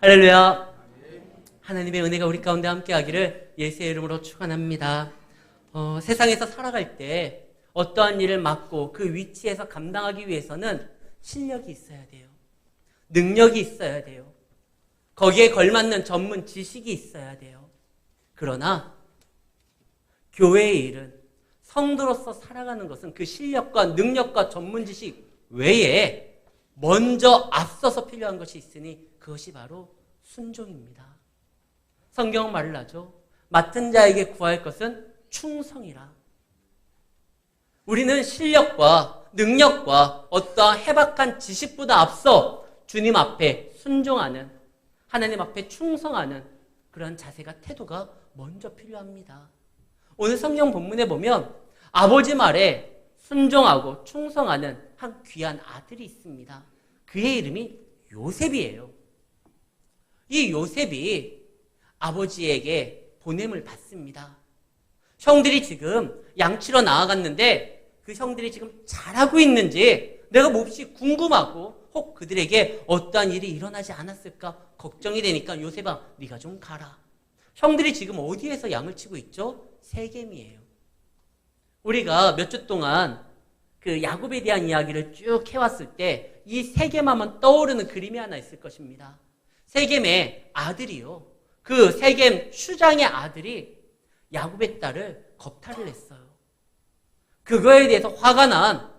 할렐루야. 하나님의 은혜가 우리 가운데 함께하기를 예수의 이름으로 축원합니다. 세상에서 살아갈 때 어떠한 일을 맡고 그 위치에서 감당하기 위해서는 실력이 있어야 돼요. 능력이 있어야 돼요. 거기에 걸맞는 전문 지식이 있어야 돼요. 그러나 교회의 일은, 성도로서 살아가는 것은 그 실력과 능력과 전문 지식 외에 먼저 앞서서 필요한 것이 있으니 그것이 바로 순종입니다. 성경은 말을 하죠. 맡은 자에게 구할 것은 충성이라. 우리는 실력과 능력과 어떠한 해박한 지식보다 앞서 주님 앞에 순종하는, 하나님 앞에 충성하는 그런 자세가, 태도가 먼저 필요합니다. 오늘 성경 본문에 보면 아버지 말에 순종하고 충성하는 한 귀한 아들이 있습니다. 그의 이름이 요셉이에요. 이 요셉이 아버지에게 보냄을 받습니다. 형들이 지금 양치러 나아갔는데 그 형들이 지금 잘하고 있는지 내가 몹시 궁금하고 혹 그들에게 어떠한 일이 일어나지 않았을까 걱정이 되니까 요셉아, 네가 좀 가라. 형들이 지금 어디에서 양을 치고 있죠? 세겜이에요. 우리가 몇 주 동안 그 야곱에 대한 이야기를 쭉 해왔을 때 이 세겜하면 떠오르는 그림이 하나 있을 것입니다. 세겜의 아들이요. 그 세겜 슈장의 아들이 야곱의 딸을 겁탈을 했어요. 그거에 대해서 화가 난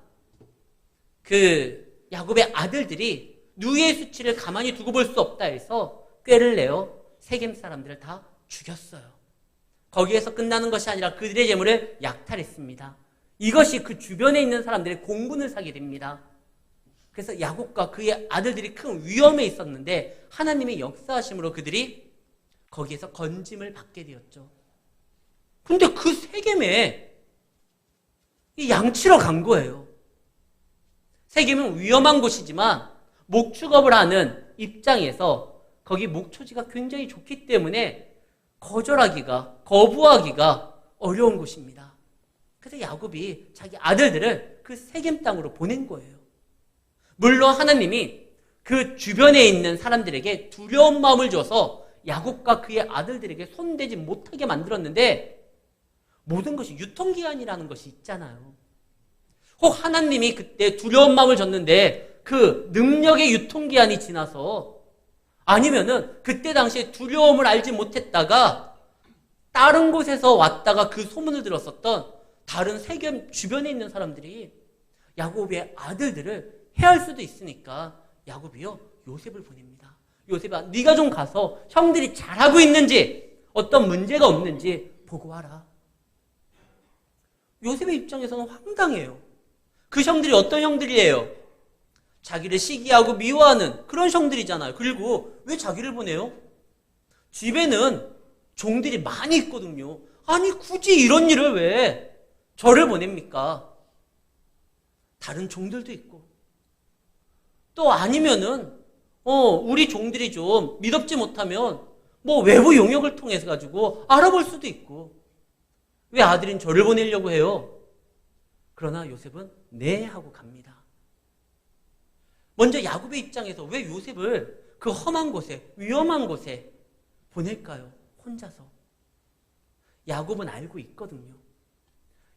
그 야곱의 아들들이 누이의 수치를 가만히 두고 볼 수 없다 해서 꾀를 내어 세겜 사람들을 다 죽였어요. 거기에서 끝나는 것이 아니라 그들의 재물을 약탈했습니다. 이것이 그 주변에 있는 사람들의 공분을 사게 됩니다. 그래서 야곱과 그의 아들들이 큰 위험에 있었는데 하나님의 역사하심으로 그들이 거기에서 건짐을 받게 되었죠. 근데 그 세겜에 이 양치러 간 거예요. 세겜은 위험한 곳이지만 목축업을 하는 입장에서 거기 목초지가 굉장히 좋기 때문에 거부하기가 어려운 곳입니다. 그래서 야곱이 자기 아들들을 그 세겜 땅으로 보낸 거예요. 물론 하나님이 그 주변에 있는 사람들에게 두려운 마음을 줘서 야곱과 그의 아들들에게 손대지 못하게 만들었는데 모든 것이 유통기한이라는 것이 있잖아요. 혹 하나님이 그때 두려운 마음을 줬는데 그 능력의 유통기한이 지나서, 아니면은 그때 당시에 두려움을 알지 못했다가 다른 곳에서 왔다가 그 소문을 들었었던 다른 세겜 주변에 있는 사람들이 야곱의 아들들을 해할 수도 있으니까 야곱이요, 요셉을 보냅니다. 요셉아, 네가 좀 가서 형들이 잘하고 있는지 어떤 문제가 없는지 보고 와라. 요셉의 입장에서는 황당해요. 그 형들이 어떤 형들이에요? 자기를 시기하고 미워하는 그런 형들이잖아요. 그리고 왜 자기를 보내요? 집에는 종들이 많이 있거든요. 아니 굳이 이런 일을 왜 저를 보냅니까? 다른 종들도 있고, 또 아니면은 우리 종들이 좀 미덥지 못하면 뭐 외부 용역을 통해서 가지고 알아볼 수도 있고, 왜 아들인 저를 보내려고 해요? 그러나 요셉은 네 하고 갑니다. 먼저 야곱의 입장에서 왜 요셉을 그 험한 곳에, 위험한 곳에 보낼까요? 혼자서. 야곱은 알고 있거든요.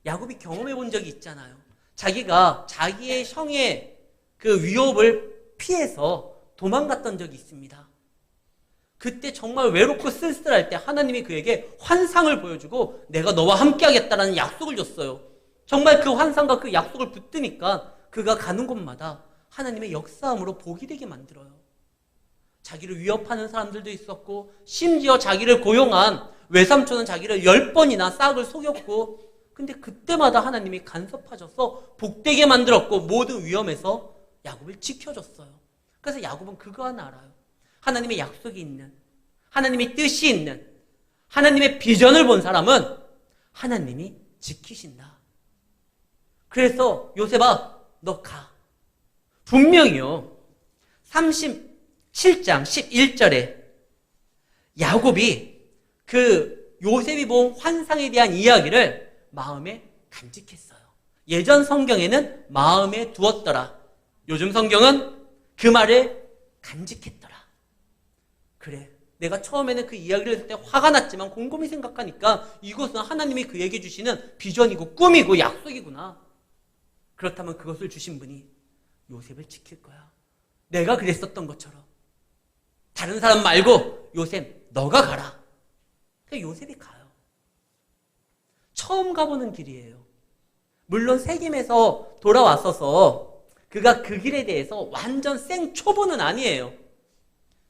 야곱이 경험해 본 적이 있잖아요. 자기가 자기의 형의 그 위협을 피해서 도망갔던 적이 있습니다. 그때 정말 외롭고 쓸쓸할 때 하나님이 그에게 환상을 보여주고 내가 너와 함께 하겠다라는 약속을 줬어요. 정말 그 환상과 그 약속을 붙드니까 그가 가는 곳마다 하나님의 역사함으로 복이 되게 만들어요. 자기를 위협하는 사람들도 있었고, 심지어 자기를 고용한 외삼촌은 자기를 10번이나 싹을 속였고, 근데 그때마다 하나님이 간섭하셔서 복되게 만들었고 모든 위험에서 야곱을 지켜줬어요. 그래서 야곱은 그거 하나 알아요. 하나님의 약속이 있는, 하나님의 뜻이 있는, 하나님의 비전을 본 사람은 하나님이 지키신다. 그래서 요셉아, 너 가. 분명히요, 37장 11절에 야곱이 그 요셉이 본 환상에 대한 이야기를 마음에 간직했어요. 예전 성경에는 마음에 두었더라. 요즘 성경은 그 말을 간직했더라. 그래, 내가 처음에는 그 이야기를 들을 때 화가 났지만 곰곰이 생각하니까 이것은 하나님이 그에게 주시는 비전이고 꿈이고 약속이구나. 그렇다면 그것을 주신 분이 요셉을 지킬 거야. 내가 그랬었던 것처럼. 다른 사람 말고 요셉 너가 가라. 그러니까 요셉이 가요. 처음 가보는 길이에요. 물론 세겜에서 돌아왔어서 그가 그 길에 대해서 완전 생초보는 아니에요.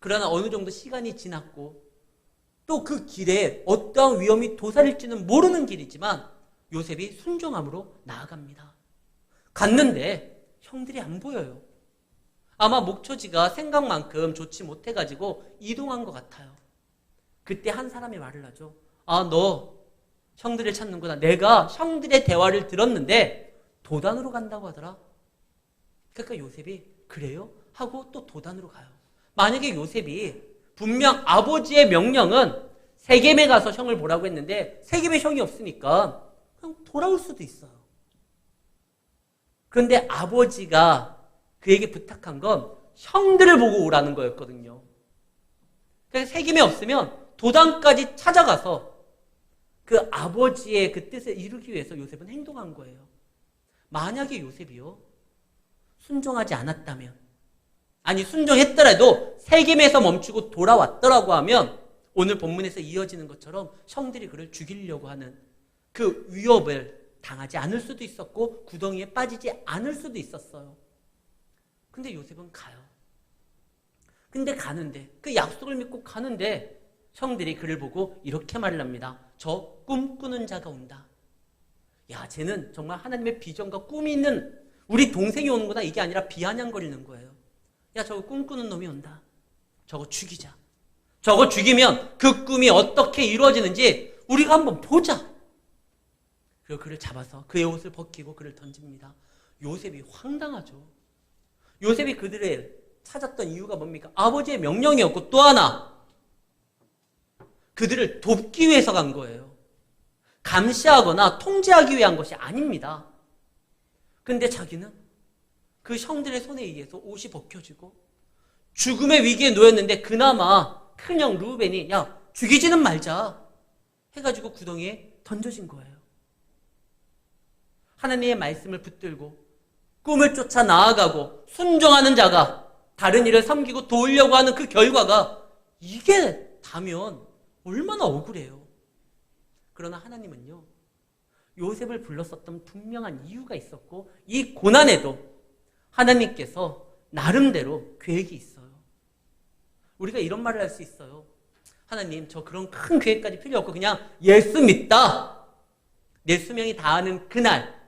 그러나 어느 정도 시간이 지났고 또 그 길에 어떠한 위험이 도사릴지는 모르는 길이지만 요셉이 순종함으로 나아갑니다. 갔는데 형들이 안 보여요. 아마 목초지가 생각만큼 좋지 못해가지고 이동한 것 같아요. 그때 한 사람이 말을 하죠. 아, 너 형들을 찾는구나. 내가 형들의 대화를 들었는데 도단으로 간다고 하더라. 그러니까 요셉이 그래요? 하고 또 도단으로 가요. 만약에 요셉이 분명 아버지의 명령은 세겜에 가서 형을 보라고 했는데 세겜에 형이 없으니까 그냥 돌아올 수도 있어요. 그런데 아버지가 그에게 부탁한 건 형들을 보고 오라는 거였거든요. 그래서 세겜에 없으면 도단까지 찾아가서 그 아버지의 그 뜻을 이루기 위해서 요셉은 행동한 거예요. 만약에 요셉이요, 순종하지 않았다면, 아니 순종했더라도 세겜에서 멈추고 돌아왔더라고 하면 오늘 본문에서 이어지는 것처럼 형들이 그를 죽이려고 하는 그 위협을 당하지 않을 수도 있었고 구덩이에 빠지지 않을 수도 있었어요. 근데 요셉은 가요. 근데 가는데 그 약속을 믿고 가는데 형들이 그를 보고 이렇게 말을 합니다. 저 꿈꾸는 자가 온다. 야, 쟤는 정말 하나님의 비전과 꿈이 있는 우리 동생이 오는구나. 이게 아니라 비아냥거리는 거예요. 야, 저거 꿈꾸는 놈이 온다. 저거 죽이자. 저거 죽이면 그 꿈이 어떻게 이루어지는지 우리가 한번 보자. 그리고 그를 잡아서 그의 옷을 벗기고 그를 던집니다. 요셉이 황당하죠. 요셉이 그들을 찾았던 이유가 뭡니까? 아버지의 명령이었고 또 하나 그들을 돕기 위해서 간 거예요. 감시하거나 통제하기 위한 것이 아닙니다. 근데 자기는 그 형들의 손에 의해서 옷이 벗겨지고 죽음의 위기에 놓였는데 그나마 큰형 루벤이 야, 죽이지는 말자 해가지고 구덩이에 던져진 거예요. 하나님의 말씀을 붙들고 꿈을 쫓아 나아가고 순종하는 자가 다른 일을 섬기고 도우려고 하는 그 결과가 이게 다면 얼마나 억울해요. 그러나 하나님은요, 요셉을 불렀었던 분명한 이유가 있었고 이 고난에도 하나님께서 나름대로 계획이 있어요. 우리가 이런 말을 할 수 있어요. 하나님, 저 그런 큰 계획까지 필요 없고 그냥 예수 믿다. 내 수명이 다하는 그날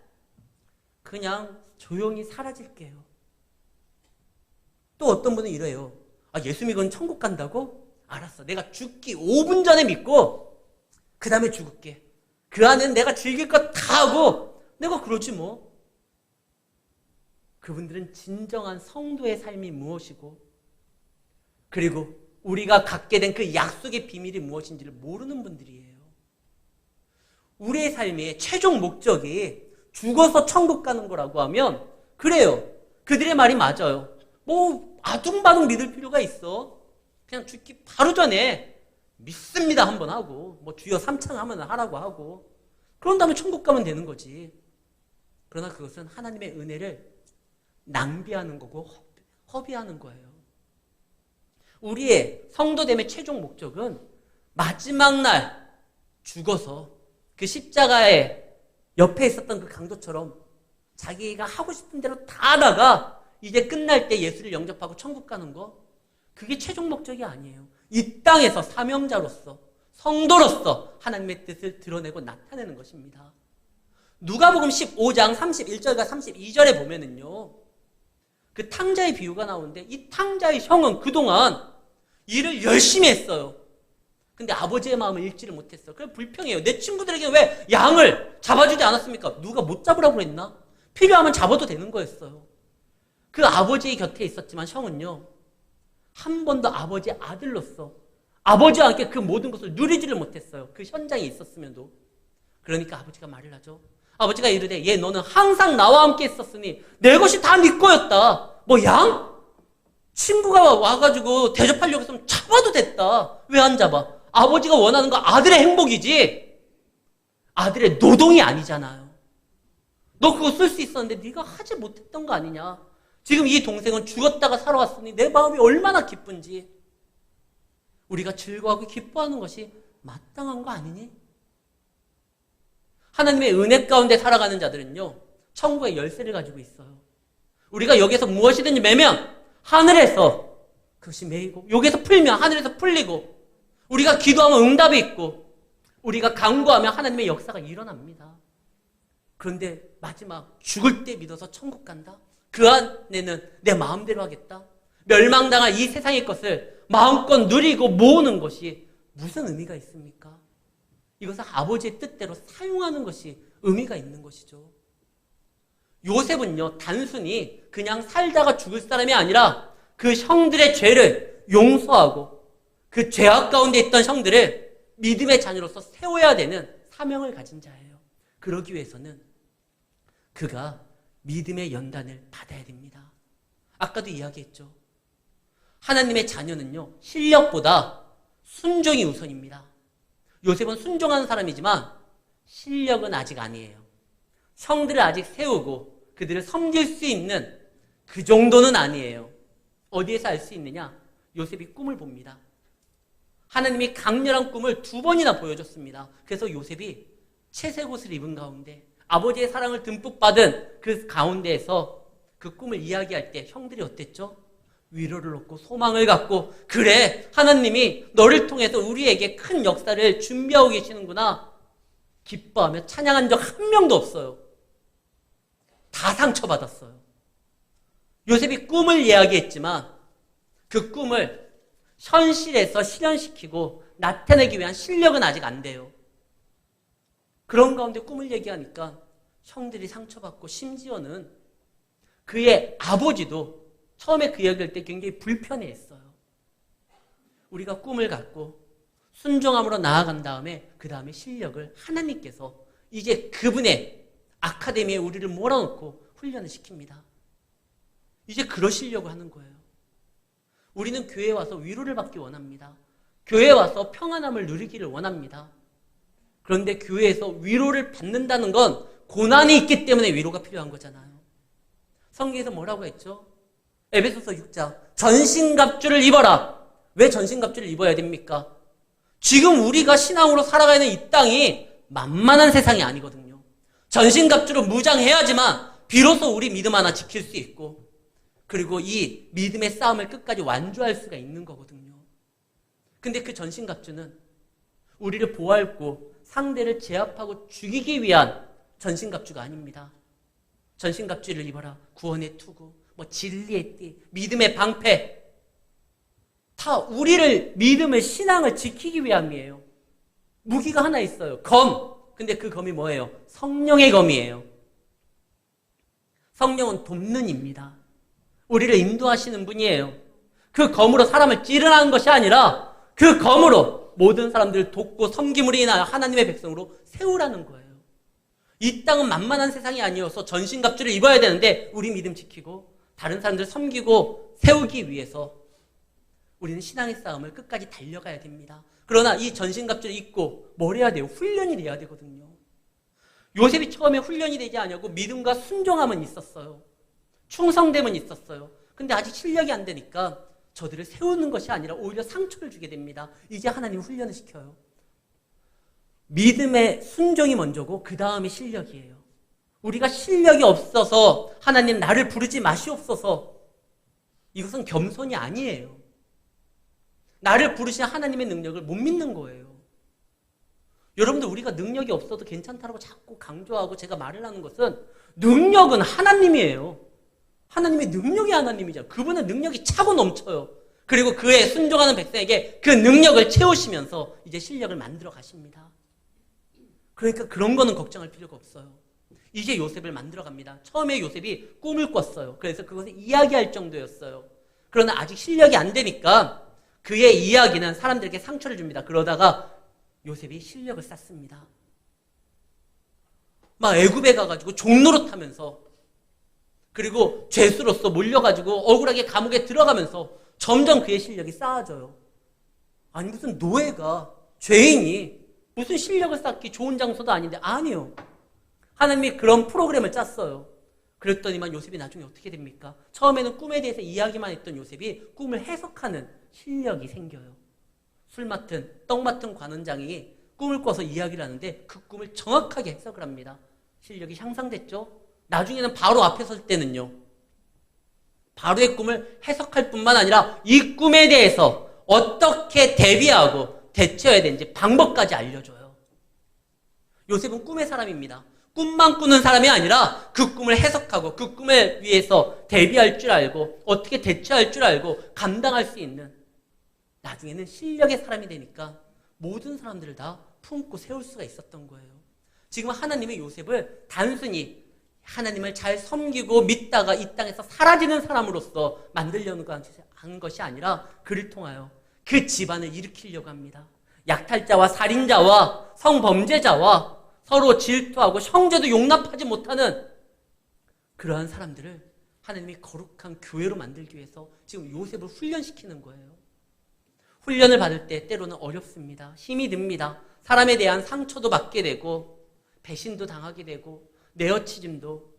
그냥 조용히 사라질게요. 또 어떤 분은 이래요. 아, 예수 믿으면 천국 간다고? 알았어. 내가 죽기 5분 전에 믿고 그 다음에 죽을게. 그 안엔 내가 즐길 것 다 하고 내가 그러지 뭐. 그분들은 진정한 성도의 삶이 무엇이고 그리고 우리가 갖게 된 그 약속의 비밀이 무엇인지를 모르는 분들이에요. 우리의 삶의 최종 목적이 죽어서 천국 가는 거라고 하면 그래요. 그들의 말이 맞아요. 뭐 아둥바둥 믿을 필요가 있어. 그냥 죽기 바로 전에 믿습니다 한번 하고 뭐 주여 3창 하면 하라고 하고 그런 다음에 천국 가면 되는 거지. 그러나 그것은 하나님의 은혜를 낭비하는 거고 허비하는 거예요. 우리의 성도됨의 최종 목적은 마지막 날 죽어서 그 십자가의 옆에 있었던 그 강도처럼 자기가 하고 싶은 대로 다 하다가 이제 끝날 때 예수를 영접하고 천국 가는 거, 그게 최종 목적이 아니에요. 이 땅에서 사명자로서 성도로서 하나님의 뜻을 드러내고 나타내는 것입니다. 누가복음 15장 31절과 32절에 보면은요, 그 탕자의 비유가 나오는데 이 탕자의 형은 그동안 일을 열심히 했어요. 근데 아버지의 마음을 읽지를 못했어요. 그래 불평해요. 내 친구들에게 왜 양을 잡아주지 않았습니까? 누가 못 잡으라고 그랬나? 필요하면 잡아도 되는 거였어요. 그 아버지의 곁에 있었지만 형은요, 한 번도 아버지의 아들로서 아버지와 함께 그 모든 것을 누리지를 못했어요. 그 현장에 있었으면도. 그러니까 아버지가 말을 하죠. 아버지가 이르되 얘 너는 항상 나와 함께 있었으니 내 것이 다 네 거였다. 뭐 양? 친구가 와가지고 대접하려고 했으면 잡아도 됐다. 왜 안 잡아? 아버지가 원하는 거 아들의 행복이지 아들의 노동이 아니잖아요. 너 그거 쓸 수 있었는데 네가 하지 못했던 거 아니냐. 지금 이 동생은 죽었다가 살아왔으니 내 마음이 얼마나 기쁜지. 우리가 즐거워하고 기뻐하는 것이 마땅한 거 아니니? 하나님의 은혜 가운데 살아가는 자들은요, 천국의 열쇠를 가지고 있어요. 우리가 여기서 무엇이든지 매면 하늘에서 그것이 매이고, 여기서 풀면 하늘에서 풀리고, 우리가 기도하면 응답이 있고, 우리가 간구하면 하나님의 역사가 일어납니다. 그런데 마지막 죽을 때 믿어서 천국 간다? 그 안에는 내 마음대로 하겠다? 멸망당할 이 세상의 것을 마음껏 누리고 모으는 것이 무슨 의미가 있습니까? 이것은 아버지의 뜻대로 사용하는 것이 의미가 있는 것이죠. 요셉은요, 단순히 그냥 살다가 죽을 사람이 아니라 그 형들의 죄를 용서하고 그 죄악 가운데 있던 형들을 믿음의 자녀로서 세워야 되는 사명을 가진 자예요. 그러기 위해서는 그가 믿음의 연단을 받아야 됩니다. 아까도 이야기했죠. 하나님의 자녀는요, 실력보다 순종이 우선입니다. 요셉은 순종하는 사람이지만 실력은 아직 아니에요. 형들을 아직 세우고 그들을 섬길 수 있는 그 정도는 아니에요. 어디에서 알 수 있느냐? 요셉이 꿈을 봅니다. 하나님이 강렬한 꿈을 2번이나 보여줬습니다. 그래서 요셉이 채색 옷을 입은 가운데 아버지의 사랑을 듬뿍 받은 그 가운데에서 그 꿈을 이야기할 때 형들이 어땠죠? 위로를 얻고 소망을 갖고, 그래, 하나님이 너를 통해서 우리에게 큰 역사를 준비하고 계시는구나 기뻐하며 찬양한 적 한 명도 없어요. 다 상처받았어요. 요셉이 꿈을 이야기했지만 그 꿈을 현실에서 실현시키고 나타내기 위한 실력은 아직 안 돼요. 그런 가운데 꿈을 얘기하니까 형들이 상처받고, 심지어는 그의 아버지도 처음에 그 이야기할 때 굉장히 불편해했어요. 우리가 꿈을 갖고 순종함으로 나아간 다음에 그 다음에 실력을 하나님께서 이제 그분의 아카데미에 우리를 몰아넣고 훈련을 시킵니다. 이제 그러시려고 하는 거예요. 우리는 교회에 와서 위로를 받기 원합니다. 교회에 와서 평안함을 누리기를 원합니다. 그런데 교회에서 위로를 받는다는 건 고난이 있기 때문에 위로가 필요한 거잖아요. 성경에서 뭐라고 했죠? 에베소서 6장, 전신갑주를 입어라. 왜 전신갑주를 입어야 됩니까? 지금 우리가 신앙으로 살아가는 이 땅이 만만한 세상이 아니거든요. 전신갑주로 무장해야지만 비로소 우리 믿음 하나 지킬 수 있고, 그리고 이 믿음의 싸움을 끝까지 완주할 수가 있는 거거든요. 근데 그 전신갑주는 우리를 보호하고 상대를 제압하고 죽이기 위한 전신갑주가 아닙니다. 전신갑주를 입어라. 구원의 투구, 진리의 띠, 믿음의 방패, 다 우리를, 믿음을, 신앙을 지키기 위함이에요. 무기가 하나 있어요. 검. 근데 그 검이 뭐예요? 성령의 검이에요. 성령은 돕는 입니다. 우리를 인도하시는 분이에요. 그 검으로 사람을 찌르는 것이 아니라 그 검으로 모든 사람들을 돕고 섬김으로 인하여 하나님의 백성으로 세우라는 거예요. 이 땅은 만만한 세상이 아니어서 전신갑주를 입어야 되는데 우리 믿음 지키고 다른 사람들 섬기고 세우기 위해서 우리는 신앙의 싸움을 끝까지 달려가야 됩니다. 그러나 이 전신갑주를 입고 뭘 해야 돼요? 훈련이 돼야 되거든요. 요셉이 처음에 훈련이 되지 않냐고 믿음과 순종함은 있었어요. 충성됨은 있었어요. 근데 아직 실력이 안 되니까 저들을 세우는 것이 아니라 오히려 상처를 주게 됩니다. 이제 하나님 훈련을 시켜요. 믿음의 순종이 먼저고 그 다음에 실력이에요. 우리가 실력이 없어서 하나님 나를 부르지 마시옵소서, 이것은 겸손이 아니에요. 나를 부르신 하나님의 능력을 못 믿는 거예요. 여러분들, 우리가 능력이 없어도 괜찮다고 자꾸 강조하고 제가 말을 하는 것은, 능력은 하나님이에요. 하나님의 능력이 하나님이죠. 그분은 능력이 차고 넘쳐요. 그리고 그에 순종하는 백성에게 그 능력을 채우시면서 이제 실력을 만들어 가십니다. 그러니까 그런 거는 걱정할 필요가 없어요. 이제 요셉을 만들어 갑니다. 처음에 요셉이 꿈을 꿨어요. 그래서 그것을 이야기할 정도였어요. 그러나 아직 실력이 안 되니까 그의 이야기는 사람들에게 상처를 줍니다. 그러다가 요셉이 실력을 쌓습니다. 막 애굽에 가가지고 종노릇하면서 그리고 죄수로서 몰려가지고 억울하게 감옥에 들어가면서 점점 그의 실력이 쌓아져요. 아니 무슨 노예가, 죄인이 무슨 실력을 쌓기 좋은 장소도 아닌데, 아니요. 하나님이 그런 프로그램을 짰어요. 그랬더니만 요셉이 나중에 어떻게 됩니까? 처음에는 꿈에 대해서 이야기만 했던 요셉이 꿈을 해석하는 실력이 생겨요. 술 맡은, 떡 맡은 관원장이 꿈을 꿔서 이야기를 하는데 그 꿈을 정확하게 해석을 합니다. 실력이 향상됐죠? 나중에는 바로 앞에 설 때는요, 바로의 꿈을 해석할 뿐만 아니라 이 꿈에 대해서 어떻게 대비하고 대처해야 되는지 방법까지 알려줘요. 요셉은 꿈의 사람입니다. 꿈만 꾸는 사람이 아니라 그 꿈을 해석하고 그 꿈에 위해서 대비할 줄 알고 어떻게 대처할 줄 알고 감당할 수 있는, 나중에는 실력의 사람이 되니까 모든 사람들을 다 품고 세울 수가 있었던 거예요. 지금 하나님의 요셉을 단순히 하나님을 잘 섬기고 믿다가 이 땅에서 사라지는 사람으로서 만들려는 한 것이 아니라 그를 통하여 그 집안을 일으키려고 합니다. 약탈자와 살인자와 성범죄자와 서로 질투하고 형제도 용납하지 못하는 그러한 사람들을 하나님이 거룩한 교회로 만들기 위해서 지금 요셉을 훈련시키는 거예요. 훈련을 받을 때 때로는 어렵습니다. 힘이 듭니다. 사람에 대한 상처도 받게 되고 배신도 당하게 되고 내어치짐도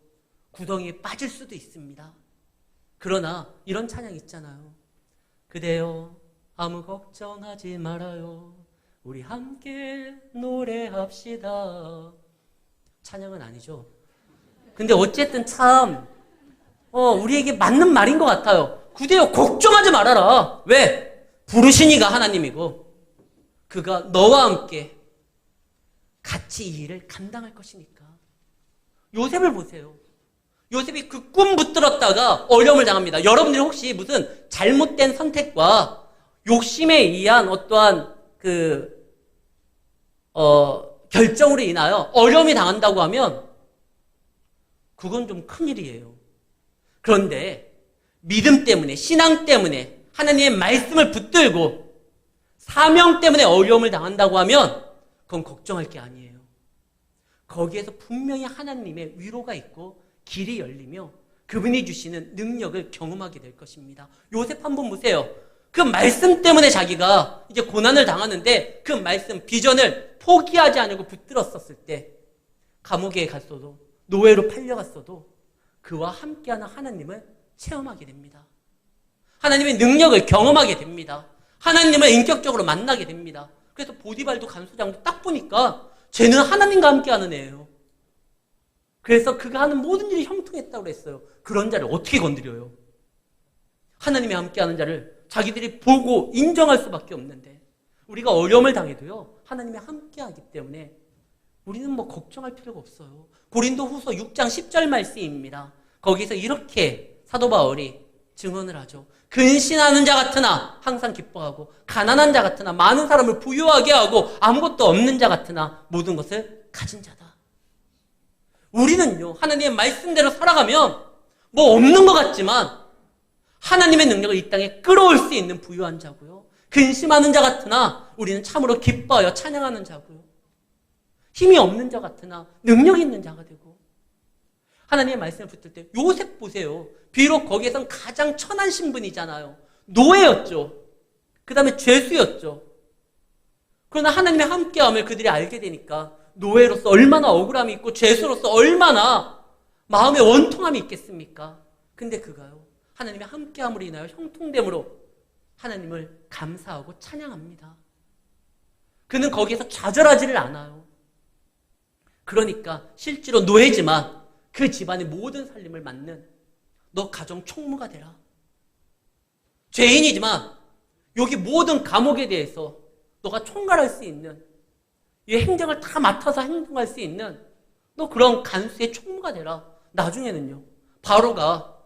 구덩이에 빠질 수도 있습니다. 그러나 이런 찬양 있잖아요. 그대여 아무 걱정하지 말아요. 우리 함께 노래합시다. 찬양은 아니죠. 근데 어쨌든 참 우리에게 맞는 말인 것 같아요. 그대여 걱정하지 말아라. 왜? 부르시니가 하나님이고 그가 너와 함께 같이 이 일을 감당할 것이니까. 요셉을 보세요. 요셉이 그 꿈 붙들었다가 어려움을 당합니다. 여러분들이 혹시 무슨 잘못된 선택과 욕심에 의한 어떠한 결정으로 인하여 어려움이 당한다고 하면 그건 좀 큰일이에요. 그런데 믿음 때문에, 신앙 때문에 하나님의 말씀을 붙들고 사명 때문에 어려움을 당한다고 하면 그건 걱정할 게 아니에요. 거기에서 분명히 하나님의 위로가 있고 길이 열리며 그분이 주시는 능력을 경험하게 될 것입니다. 요셉 한번 보세요. 그 말씀 때문에 자기가 이제 고난을 당하는데 그 말씀, 비전을 포기하지 않고 붙들었었을 때 감옥에 갔어도 노예로 팔려갔어도 그와 함께하는 하나님을 체험하게 됩니다. 하나님의 능력을 경험하게 됩니다. 하나님을 인격적으로 만나게 됩니다. 그래서 보디발도 간수장도 딱 보니까 쟤는 하나님과 함께하는 애예요. 그래서 그가 하는 모든 일이 형통했다고 그랬어요. 그런 자를 어떻게 건드려요? 하나님이 함께하는 자를 자기들이 보고 인정할 수밖에 없는데 우리가 어려움을 당해도요, 하나님이 함께하기 때문에 우리는 뭐 걱정할 필요가 없어요. 고린도후서 6장 10절 말씀입니다. 거기서 이렇게 사도 바울이 증언을 하죠. 근신하는 자 같으나 항상 기뻐하고 가난한 자 같으나 많은 사람을 부유하게 하고 아무것도 없는 자 같으나 모든 것을 가진 자다. 우리는요, 하나님의 말씀대로 살아가면 뭐 없는 것 같지만 하나님의 능력을 이 땅에 끌어올 수 있는 부유한 자고요. 근심하는 자 같으나 우리는 참으로 기뻐하여 찬양하는 자고요. 힘이 없는 자 같으나 능력 있는 자가 되고. 하나님의 말씀을 붙들 때 요셉 보세요. 비록 거기에선 가장 천한 신분이잖아요. 노예였죠. 그 다음에 죄수였죠. 그러나 하나님의 함께함을 그들이 알게 되니까 노예로서 얼마나 억울함이 있고 죄수로서 얼마나 마음의 원통함이 있겠습니까? 근데 그가요, 하나님의 함께함으로 인하여 형통됨으로 하나님을 감사하고 찬양합니다. 그는 거기에서 좌절하지를 않아요. 그러니까 실제로 노예지만 그 집안의 모든 살림을 맡는 너 가정 총무가 되라. 죄인이지만 여기 모든 감옥에 대해서 너가 총괄할 수 있는, 이 행정을 다 맡아서 행동할 수 있는 너 그런 간수의 총무가 되라. 나중에는요, 바로가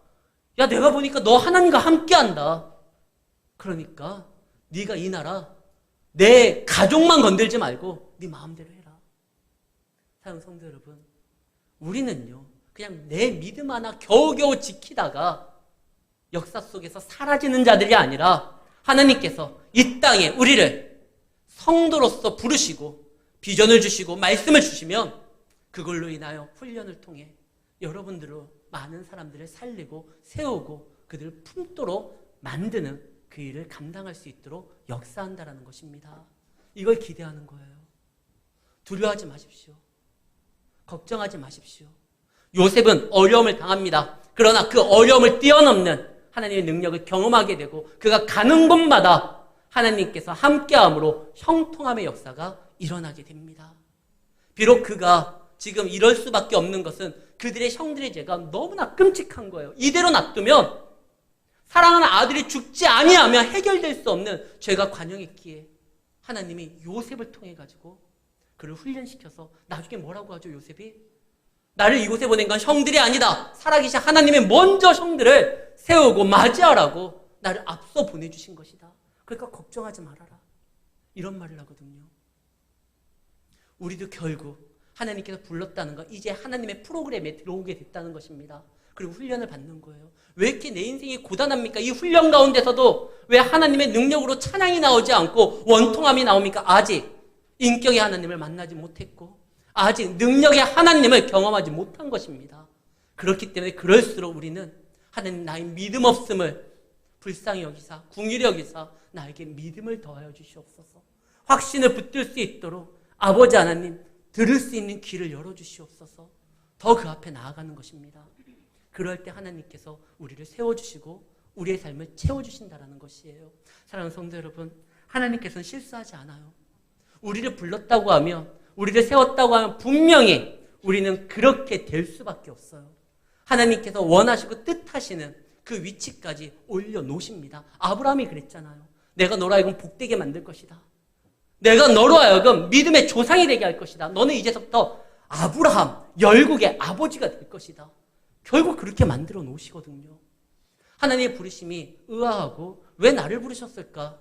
야, 내가 보니까 너 하나님과 함께한다. 그러니까 네가 이 나라 내 가족만 건들지 말고 네 마음대로 해라. 사랑하는 성도 여러분, 우리는요 그냥 내 믿음 하나 겨우겨우 지키다가 역사 속에서 사라지는 자들이 아니라 하나님께서 이 땅에 우리를 성도로서 부르시고 비전을 주시고 말씀을 주시면 그걸로 인하여 훈련을 통해 여러분들로 많은 사람들을 살리고 세우고 그들을 품도록 만드는 그 일을 감당할 수 있도록 역사한다라는 것입니다. 이걸 기대하는 거예요. 두려워하지 마십시오. 걱정하지 마십시오. 요셉은 어려움을 당합니다. 그러나 그 어려움을 뛰어넘는 하나님의 능력을 경험하게 되고 그가 가는 곳마다 하나님께서 함께함으로 형통함의 역사가 일어나게 됩니다. 비록 그가 지금 이럴 수밖에 없는 것은 그들의 형들의 죄가 너무나 끔찍한 거예요. 이대로 놔두면 사랑하는 아들이 죽지 아니하면 해결될 수 없는 죄가 관영했기에 하나님이 요셉을 통해 가지고 그를 훈련시켜서 나중에 뭐라고 하죠? 요셉이 나를 이곳에 보낸 건 형들이 아니다. 살아계신 하나님이 먼저 형들을 세우고 맞이하라고 나를 앞서 보내주신 것이다. 그러니까 걱정하지 말아라. 이런 말을 하거든요. 우리도 결국 하나님께서 불렀다는 것, 이제 하나님의 프로그램에 들어오게 됐다는 것입니다. 그리고 훈련을 받는 거예요. 왜 이렇게 내 인생이 고단합니까? 이 훈련 가운데서도 왜 하나님의 능력으로 찬양이 나오지 않고 원통함이 나옵니까? 아직 인격의 하나님을 만나지 못했고 아직 능력의 하나님을 경험하지 못한 것입니다. 그렇기 때문에 그럴수록 우리는 하나님 나의 믿음 없음을 불쌍히 여기사 궁휼히 여기사 나에게 믿음을 더하여 주시옵소서. 확신을 붙들 수 있도록 아버지 하나님 들을 수 있는 귀를 열어주시옵소서. 더 그 앞에 나아가는 것입니다. 그럴 때 하나님께서 우리를 세워주시고 우리의 삶을 채워주신다는 것이에요. 사랑하는 성도 여러분, 하나님께서는 실수하지 않아요. 우리를 불렀다고 하면, 우리를 세웠다고 하면 분명히 우리는 그렇게 될 수밖에 없어요. 하나님께서 원하시고 뜻하시는 그 위치까지 올려놓으십니다. 아브라함이 그랬잖아요. 내가 너로 하여금 복되게 만들 것이다. 내가 너로 하여금 믿음의 조상이 되게 할 것이다. 너는 이제부터 아브라함, 열국의 아버지가 될 것이다. 결국 그렇게 만들어 놓으시거든요. 하나님의 부르심이 의아하고 왜 나를 부르셨을까?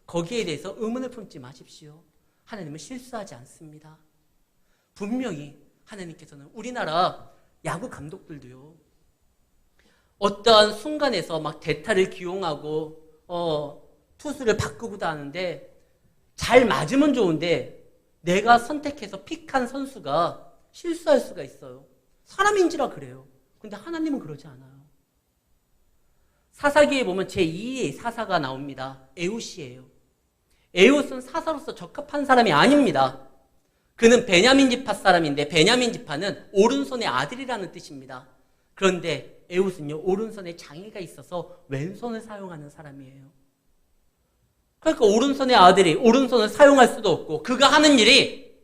거기에 대해서 의문을 품지 마십시오. 하나님은 실수하지 않습니다. 분명히 하나님께서는 우리나라 야구 감독들도요. 어떠한 순간에서 막 대타를 기용하고 투수를 바꾸고도 하는데 잘 맞으면 좋은데 내가 선택해서 픽한 선수가 실수할 수가 있어요. 사람인지라 그래요. 근데 하나님은 그러지 않아요. 사사기에 보면 제2의 사사가 나옵니다. 에웃이에요. 에웃은 사사로서 적합한 사람이 아닙니다. 그는 베냐민 지파 사람인데 베냐민 지파는 오른손의 아들이라는 뜻입니다. 그런데 에웃은요, 오른손에 장애가 있어서 왼손을 사용하는 사람이에요. 그러니까 오른손의 아들이 오른손을 사용할 수도 없고 그가 하는 일이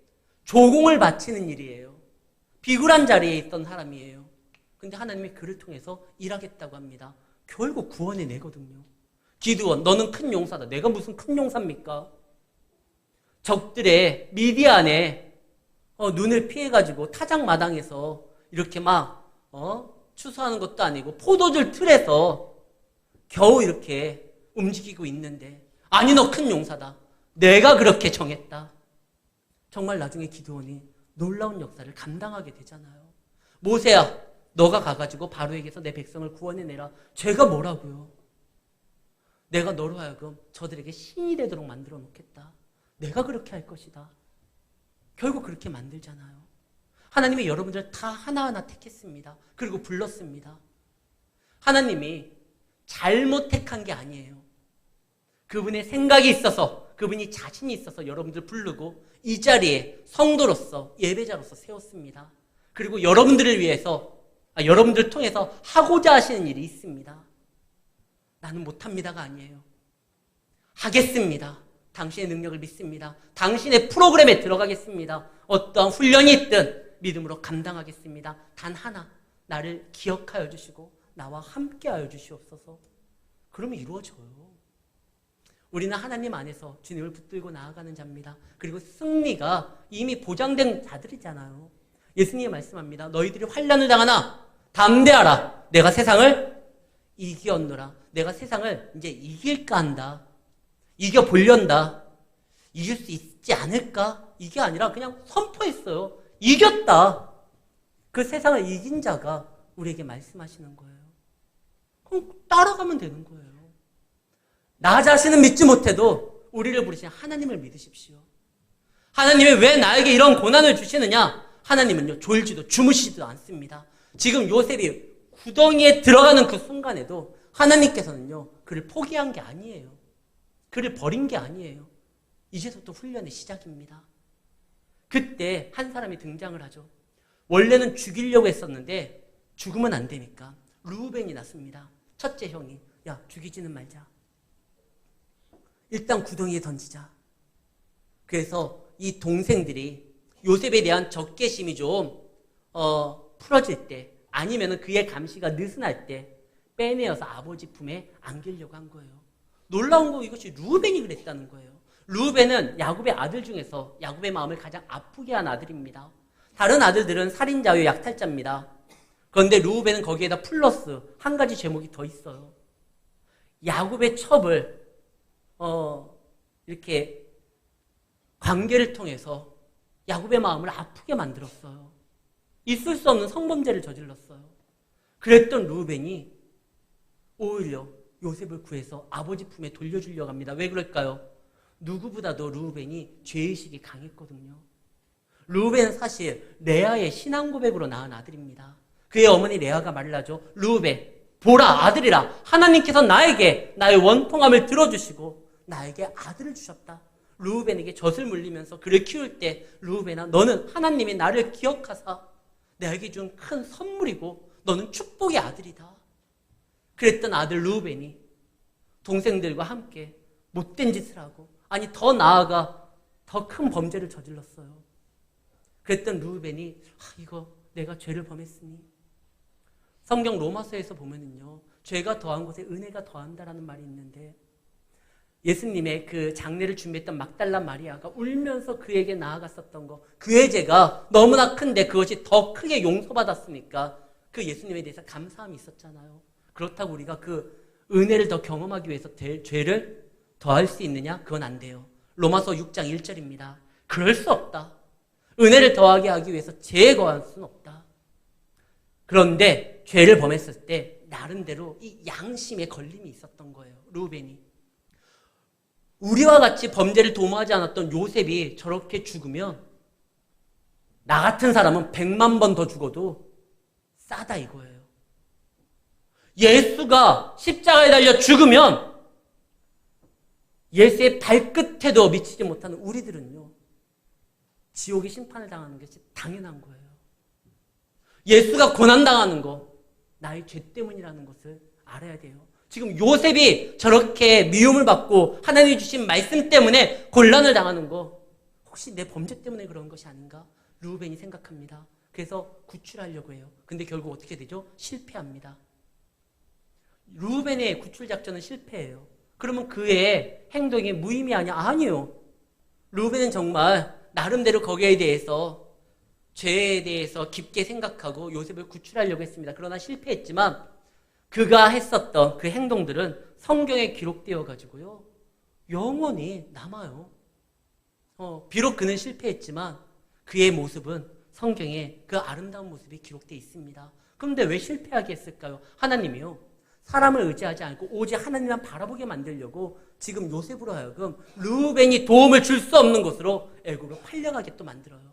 조공을 바치는 일이에요. 비굴한 자리에 있던 사람이에요. 근데 하나님이 그를 통해서 일하겠다고 합니다. 결국 구원해 내거든요. 기드온, 너는 큰 용사다. 내가 무슨 큰 용사입니까? 적들의 미디안에 눈을 피해가지고 타작마당에서 이렇게 막 추수하는 것도 아니고 포도줄 틀에서 겨우 이렇게 움직이고 있는데 아니 너 큰 용사다. 내가 그렇게 정했다. 정말 나중에 기드온이 놀라운 역사를 감당하게 되잖아요. 모세야 너가 가가지고 바로에게서 내 백성을 구원해내라. 제가 뭐라고요? 내가 너로 하여금 저들에게 신이 되도록 만들어 놓겠다. 내가 그렇게 할 것이다. 결국 그렇게 만들잖아요. 하나님이 여러분들을 다 하나하나 택했습니다. 그리고 불렀습니다. 하나님이 잘못 택한 게 아니에요. 그분의 생각이 있어서, 그분이 자신이 있어서 여러분들 부르고 이 자리에 성도로서, 예배자로서 세웠습니다. 그리고 여러분들을 위해서, 여러분들을 통해서 하고자 하시는 일이 있습니다. 나는 못합니다가 아니에요. 하겠습니다. 당신의 능력을 믿습니다. 당신의 프로그램에 들어가겠습니다. 어떠한 훈련이 있든 믿음으로 감당하겠습니다. 단 하나, 나를 기억하여 주시고 나와 함께하여 주시옵소서. 그러면 이루어져요. 우리는 하나님 안에서 주님을 붙들고 나아가는 자입니다. 그리고 승리가 이미 보장된 자들이잖아요. 예수님이 말씀합니다. 너희들이 환난을 당하나 담대하라. 내가 세상을 이기었노라. 내가 세상을 이제 이길까 한다. 이겨보련다. 이길 수 있지 않을까? 이게 아니라 그냥 선포했어요. 이겼다. 그 세상을 이긴 자가 우리에게 말씀하시는 거예요. 그럼 따라가면 되는 거예요. 나 자신은 믿지 못해도 우리를 부르신 하나님을 믿으십시오. 하나님이 왜 나에게 이런 고난을 주시느냐? 하나님은요, 졸지도 주무시지도 않습니다. 지금 요셉이 구덩이에 들어가는 그 순간에도 하나님께서는요, 그를 포기한 게 아니에요. 그를 버린 게 아니에요. 이제부터 훈련의 시작입니다. 그때 한 사람이 등장을 하죠. 원래는 죽이려고 했었는데 죽으면 안 되니까 르우벤이 났습니다. 첫째 형이, 야, 죽이지는 말자. 일단 구덩이에 던지자. 그래서 이 동생들이 요셉에 대한 적개심이 좀 풀어질 때, 아니면 그의 감시가 느슨할 때 빼내어서 아버지 품에 안기려고 한 거예요. 놀라운 거, 이것이 르우벤이 그랬다는 거예요. 르우벤은 야곱의 아들 중에서 야곱의 마음을 가장 아프게 한 아들입니다. 다른 아들들은 살인자요, 약탈자입니다. 그런데 르우벤은 거기에다 플러스 한 가지 제목이 더 있어요. 야곱의 첩을 이렇게 관계를 통해서 야곱의 마음을 아프게 만들었어요. 있을 수 없는 성범죄를 저질렀어요. 그랬던 르우벤이 오히려 요셉을 구해서 아버지 품에 돌려주려고 합니다. 왜 그럴까요? 누구보다도 르우벤이 죄의식이 강했거든요. 르우벤은 사실 레아의 신앙 고백으로 낳은 아들입니다. 그의 어머니 레아가 말을 하죠. 르우벤, 보라, 아들이라. 하나님께서 나에게 나의 원통함을 들어주시고 나에게 아들을 주셨다. 르우벤에게 젖을 물리면서 그를 키울 때, 르우벤아, 너는 하나님이 나를 기억하사 내게 준 큰 선물이고 너는 축복의 아들이다. 그랬던 아들 르우벤이 동생들과 함께 못된 짓을 하고, 아니 더 나아가 더 큰 범죄를 저질렀어요. 그랬던 르우벤이 이거 내가 죄를 범했으니, 성경 로마서에서 보면은요, 죄가 더한 곳에 은혜가 더한다라는 말이 있는데, 예수님의 그 장례를 준비했던 막달라 마리아가 울면서 그에게 나아갔었던 거, 그의 죄가 너무나 큰데 그것이 더 크게 용서받았으니까 그 예수님에 대해서 감사함이 있었잖아요. 그렇다고 우리가 그 은혜를 더 경험하기 위해서 죄를 더할 수 있느냐? 그건 안 돼요. 로마서 6장 1절입니다. 그럴 수 없다. 은혜를 더하게 하기 위해서 죄에 거할 수는 없다. 그런데 죄를 범했을 때 나름대로 이 양심에 걸림이 있었던 거예요. 르우벤이. 우리와 같이 범죄를 도모하지 않았던 요셉이 저렇게 죽으면 나 같은 사람은 100만 번 더 죽어도 싸다 이거예요. 예수가 십자가에 달려 죽으면 예수의 발끝에도 미치지 못하는 우리들은요, 지옥의 심판을 당하는 것이 당연한 거예요. 예수가 고난당하는 거 나의 죄 때문이라는 것을 알아야 돼요. 지금 요셉이 저렇게 미움을 받고 하나님이 주신 말씀 때문에 곤란을 당하는 거, 혹시 내 범죄 때문에 그런 것이 아닌가? 르우벤이 생각합니다. 그래서 구출하려고 해요. 근데 결국 어떻게 되죠? 실패합니다. 르우벤의 구출 작전은 실패해요. 그러면 그의 행동이 무의미 아니야? 아니요. 르우벤은 정말 나름대로 거기에 대해서, 죄에 대해서 깊게 생각하고 요셉을 구출하려고 했습니다. 그러나 실패했지만 그가 했었던 그 행동들은 성경에 기록되어 가지고요, 영원히 남아요. 비록 그는 실패했지만 그의 모습은 성경에 그 아름다운 모습이 기록되어 있습니다. 그런데 왜 실패하게 했을까요? 하나님이요, 사람을 의지하지 않고 오직 하나님만 바라보게 만들려고 지금 요셉으로 하여금 르우벤이 도움을 줄 수 없는 곳으로 애굽으로 팔려가게 또 만들어요.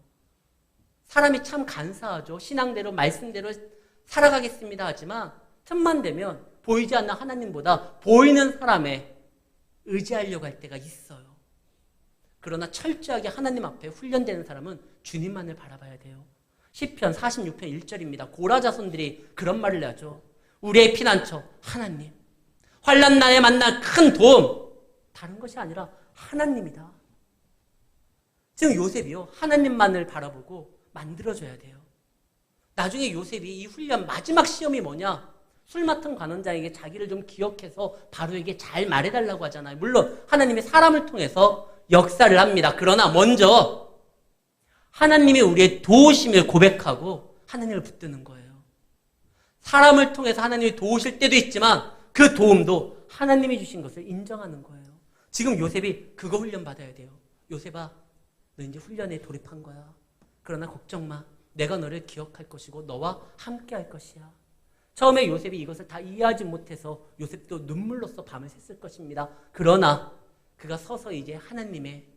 사람이 참 간사하죠. 신앙대로 말씀대로 살아가겠습니다 하지만 틈만 되면 보이지 않는 하나님보다 보이는 사람에 의지하려고 할 때가 있어요. 그러나 철저하게 하나님 앞에 훈련되는 사람은 주님만을 바라봐야 돼요. 시편 46편 1절입니다. 고라 자손들이 그런 말을 하죠. 우리의 피난처 하나님, 환난 날에 만날 큰 도움, 다른 것이 아니라 하나님이다. 지금 요셉이요, 하나님만을 바라보고 만들어줘야 돼요. 나중에 요셉이 이 훈련 마지막 시험이 뭐냐? 술 맡은 관원장에게 자기를 좀 기억해서 바로에게 잘 말해달라고 하잖아요. 물론 하나님의 사람을 통해서 역사를 합니다. 그러나 먼저 하나님이 우리의 도우심을 고백하고 하나님을 붙드는 거예요. 사람을 통해서 하나님이 도우실 때도 있지만 그 도움도 하나님이 주신 것을 인정하는 거예요. 지금 요셉이 그거 훈련 받아야 돼요. 요셉아, 너 이제 훈련에 돌입한 거야. 그러나 걱정 마. 내가 너를 기억할 것이고 너와 함께 할 것이야. 처음에 요셉이 이것을 다 이해하지 못해서 요셉도 눈물로써 밤을 샜을 것입니다. 그러나 그가 서서 이제 하나님의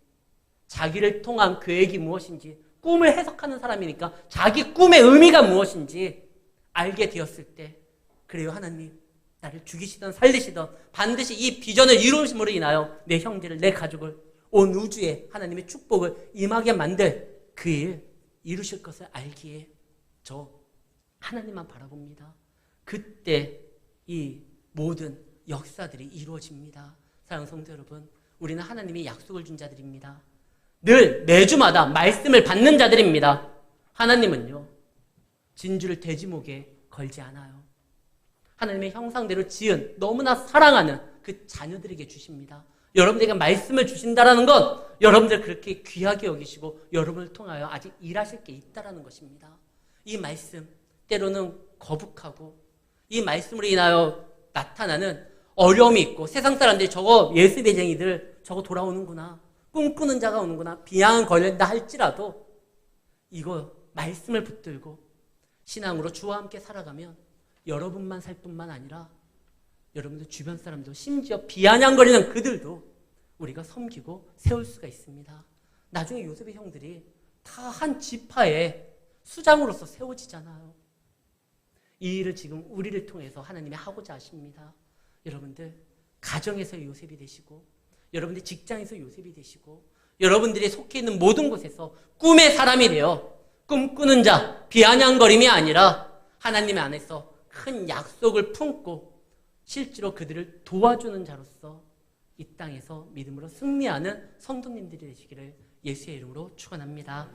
자기를 통한 계획이 무엇인지, 꿈을 해석하는 사람이니까 자기 꿈의 의미가 무엇인지 알게 되었을 때 그래요, 하나님. 나를 죽이시던 살리시던 반드시 이 비전을 이루심으로 인하여 내 형제를, 내 가족을, 온 우주에 하나님의 축복을 임하게 만들 그 일 이루실 것을 알기에 저 하나님만 바라봅니다. 그때 이 모든 역사들이 이루어집니다. 사랑하는 성도 여러분, 우리는 하나님이 약속을 준 자들입니다. 늘 매주마다 말씀을 받는 자들입니다. 하나님은요, 진주를 돼지목에 걸지 않아요. 하나님의 형상대로 지은 너무나 사랑하는 그 자녀들에게 주십니다. 여러분들에게 말씀을 주신다라는 건 여러분들 그렇게 귀하게 여기시고 여러분을 통하여 아직 일하실 게 있다라는 것입니다. 이 말씀, 때로는 거북하고 이 말씀으로 인하여 나타나는 어려움이 있고 세상 사람들이 저거 예수배쟁이들 저거 돌아오는구나, 꿈꾸는 자가 오는구나, 비양은 걸린다 할지라도 이거 말씀을 붙들고 신앙으로 주와 함께 살아가면 여러분만 살 뿐만 아니라 여러분들 주변 사람도, 심지어 비아냥거리는 그들도 우리가 섬기고 세울 수가 있습니다. 나중에 요셉의 형들이 다 한 지파의 수장으로서 세워지잖아요. 이 일을 지금 우리를 통해서 하나님이 하고자 하십니다. 여러분들 가정에서 요셉이 되시고, 여러분들 직장에서 요셉이 되시고, 여러분들이 속해 있는 모든 곳에서 꿈의 사람이 되어 꿈꾸는 자, 비아냥거림이 아니라 하나님 안에서 큰 약속을 품고 실제로 그들을 도와주는 자로서 이 땅에서 믿음으로 승리하는 성도님들이 되시기를 예수의 이름으로 축원합니다.